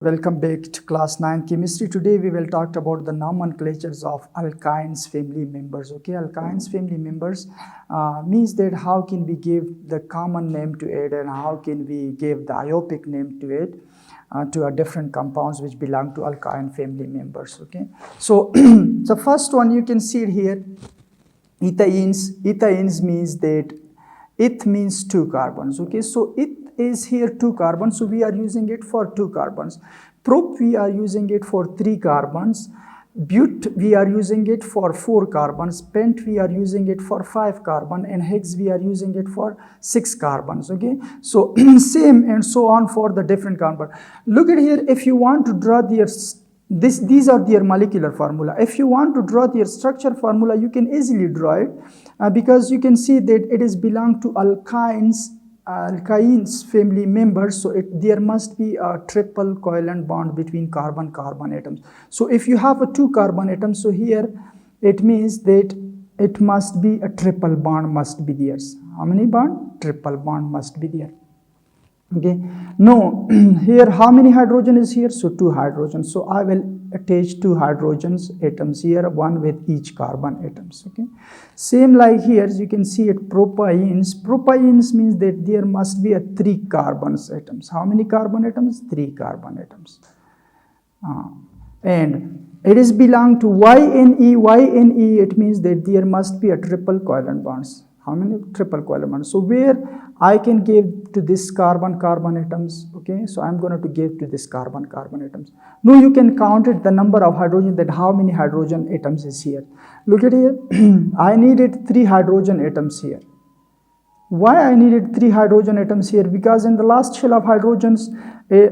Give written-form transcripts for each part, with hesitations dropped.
Welcome back to class 9 chemistry. Today we will talk about the nomenclatures of alkynes family members. Okay, alkynes family members means that how can we give the common name to it and how can we give the iopic name to it to a different compounds which belong to alkyne family members. Okay, so the first one you can see it here, ethynes. Ethynes means that eth means 2 carbons. Okay, so it is here 2 carbons, so we are using it for 2 carbons. Prop we are using it for 3 carbons. But we are using it for 4 carbons. Pent we are using it for 5 carbon, and hex we are using it for 6 carbons. Okay, so same and so on for the different carbon. Look at here, if you want to draw their these are their molecular formula. If you want to draw their structure formula, you can easily draw it because you can see that it is belong to alkynes family members, so there must be a triple covalent bond between carbon-carbon atoms. So if you have a 2 carbon atoms, so here it means that it must be a triple bond must be there. How many bond? Triple bond must be there. Okay, no, here how many hydrogen is here? So 2 hydrogens. So I will attach 2 hydrogens atoms here, one with each carbon atoms. Okay, same like here you can see it propienes. Propienes means that there must be a 3 carbons atoms. How many carbon atoms? 3 carbon atoms. And it is belong to YNE. YNE, it means that there must be a triple covalent bonds. How many triple covalent bonds? So where I can give to this carbon-carbon atoms. Okay, so I'm going to give to this carbon-carbon atoms. Now you can count it the number of hydrogen, that how many hydrogen atoms is here. Look at here, I needed 3 hydrogen atoms here. Why I needed 3 hydrogen atoms here? Because in the last shell of hydrogens,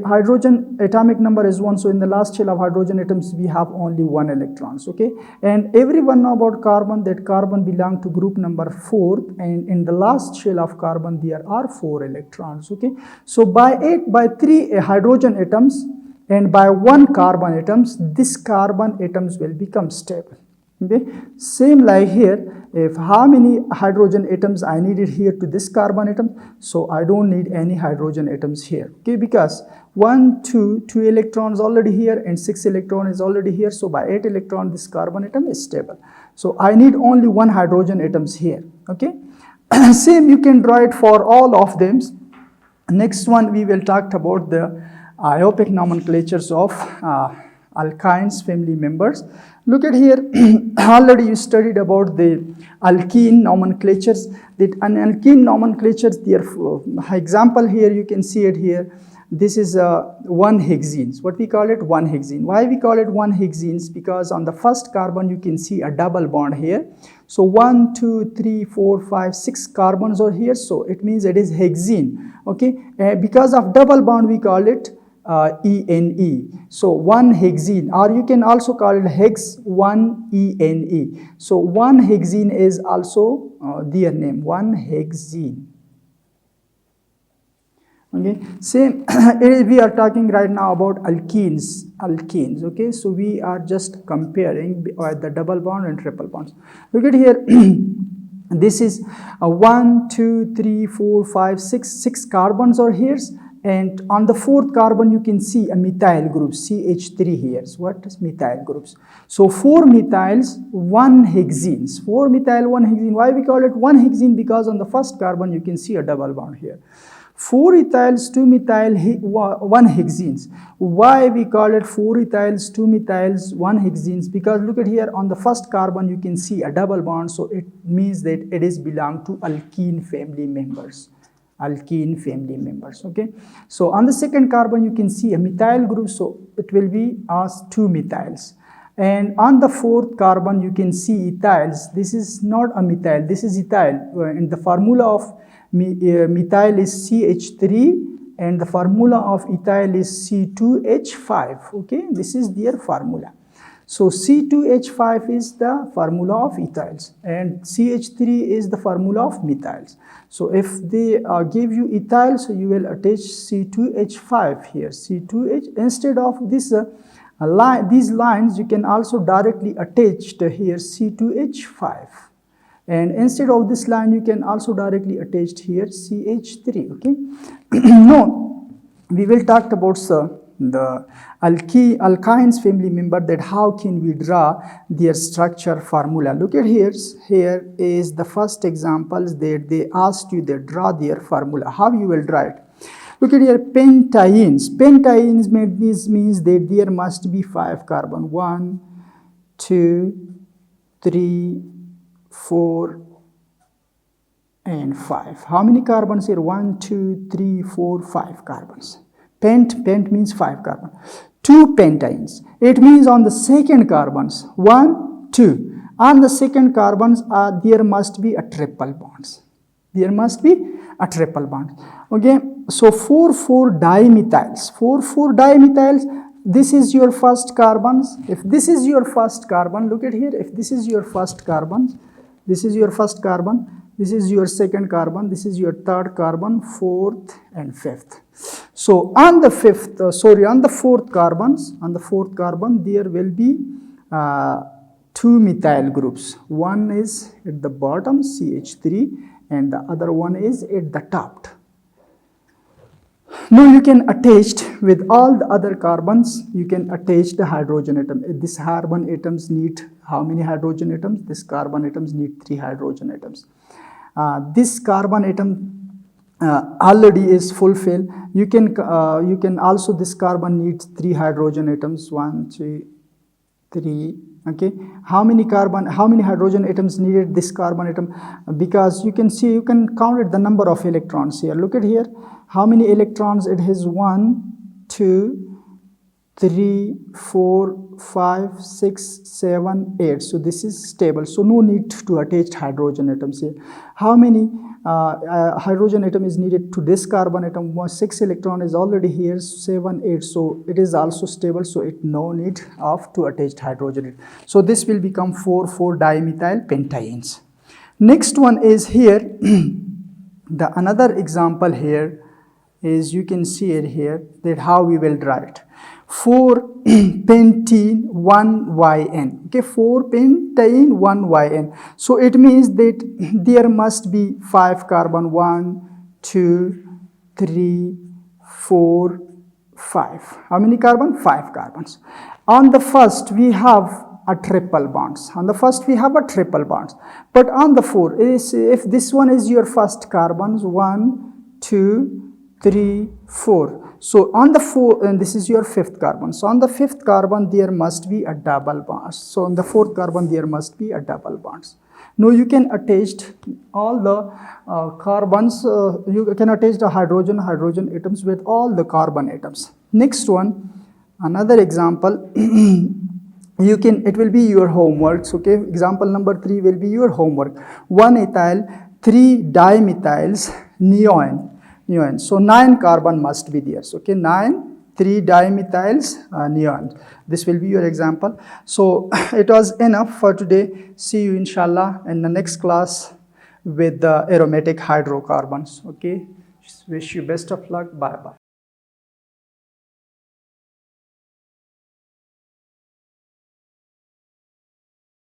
hydrogen atomic number is 1. So in the last shell of hydrogen atoms, we have only 1 electrons. Okay, and everyone know about carbon, that carbon belong to group number 4, and in the last shell of carbon there are 4 electrons. Okay, so by 3 hydrogen atoms and by 1 carbon atoms, this carbon atoms will become stable. Okay, same like here, if how many hydrogen atoms I needed here to this carbon atom, so I don't need any hydrogen atoms here. Okay, because 2 electrons already here and 6 electron is already here, so by 8 electron this carbon atom is stable. So I need only 1 hydrogen atoms here. Okay, same you can draw it for all of them. Next one we will talk about the iopic nomenclatures of alkynes family members. Look at here, already you studied about the alkene nomenclatures. That an alkene nomenclatures, their example here you can see it here. This is 1-hexenes. What we call it? 1-hexene. Why we call it 1-hexenes? Because on the first carbon you can see a double bond here. So 1, 2, 3, 4, 5, 6 carbons are here. So it means it is hexene. Okay, because of double bond we call it ENE. So 1-hexene, or you can also call it hex 1-ENE. So 1-hexene is also their name, 1-hexene. Okay, same we are talking right now about alkenes. Okay, so we are just comparing the double bond and triple bonds. Look at here. This is 1, 2, 3, 4, 5, 6 carbons are here. And on the 4th carbon, you can see a methyl group, CH3 here. So what is methyl groups? So 4 methyls, 1-hexenes. 4 methyl, 1-hexene. Why we call it 1-hexene? Because on the first carbon, you can see a double bond here. 4 ethyls, 2 methyl, 1-hexenes. Why we call it 4 ethyls, 2 methyls, 1-hexenes? Because look at here, on the first carbon, you can see a double bond. So it means that it is belong to alkene family members. Alkene family members. Okay, so on the second carbon you can see a methyl group, so it will be as 2 methyls. And on the 4th carbon you can see ethyls. This is not a methyl, this is ethyl. And the formula of methyl is CH3 and the formula of ethyl is C2H5. Okay, this is their formula. So C2H5 is the formula of ethyls and CH3 is the formula of methyls. So if they give you ethyl, so you will attach C2H5 here. C2H, instead of this these lines, you can also directly attach to here C2H5. And instead of this line, you can also directly attach here CH3. Okay. No, we will talk about alkynes family member, that how can we draw their structure formula. Look at here is the first examples that they asked you to draw their formula. How you will draw it? Look at here, pentynes means that there must be 5 carbon, 1 2 3 4 and 5. How many carbons here? 1 2 3 4 5 carbons. Pent means 5 carbon. 2 pentynes. It means on the second carbons, 1 2. On the second carbons, there must be a triple bonds. There must be a triple bond. Okay, so 4 dimethyls. 4 dimethyls. This is your first carbons. If this is your first carbon, look at here. If this is your first carbon, this is your first carbon. This is your second carbon. This is your third carbon, fourth and fifth. So on the fourth carbon, there will be 2 methyl groups. One is at the bottom, CH3, and the other one is at the top. Now you can attach with all the other carbons, you can attach the hydrogen atom. This carbon atoms need how many hydrogen atoms? This carbon atoms need 3 hydrogen atoms. This carbon atom already is fulfilled. You can also, this carbon needs 3 hydrogen atoms, 1 2 3. Okay, how many hydrogen atoms needed this carbon atom? Because you can see, you can count it, the number of electrons here. Look at here, how many electrons it has? 1 2 3 4 5 6 7 8. So this is stable, so no need to attach hydrogen atoms here. How many hydrogen atom is needed to this carbon atom? 6 electron is already here, 7 8, so it is also stable, so it no need of to attach hydrogen. So this will become 4 dimethyl pentynes. Next one is here. The another example here is, you can see it here, that how we will draw it. 4 pentene 1yn. Okay, 4 pentene 1yn. So it means that there must be 5 carbon, 1 2 3 4 5. How many carbon? 5 carbons. On the first we have a triple bonds. On the first we have a triple bonds. But on the 4 is, if this one is your first carbons, 1 2 3 4. So on the 4, and this is your 5th carbon. So on the 5th carbon there must be a double bond. So on the 4th carbon there must be a double bonds. Now you can attach all the carbons. You can attach the hydrogen atoms with all the carbon atoms. Next one, another example. It will be your homework. Okay, example number 3 will be your homework. 1-ethyl 3 dimethyls neon. So 9 carbon must be there. So, okay, 9 3 dimethyls neon. This will be your example. So it was enough for today. See you inshallah in the next class with the aromatic hydrocarbons. Okay, wish you best of luck. Bye bye.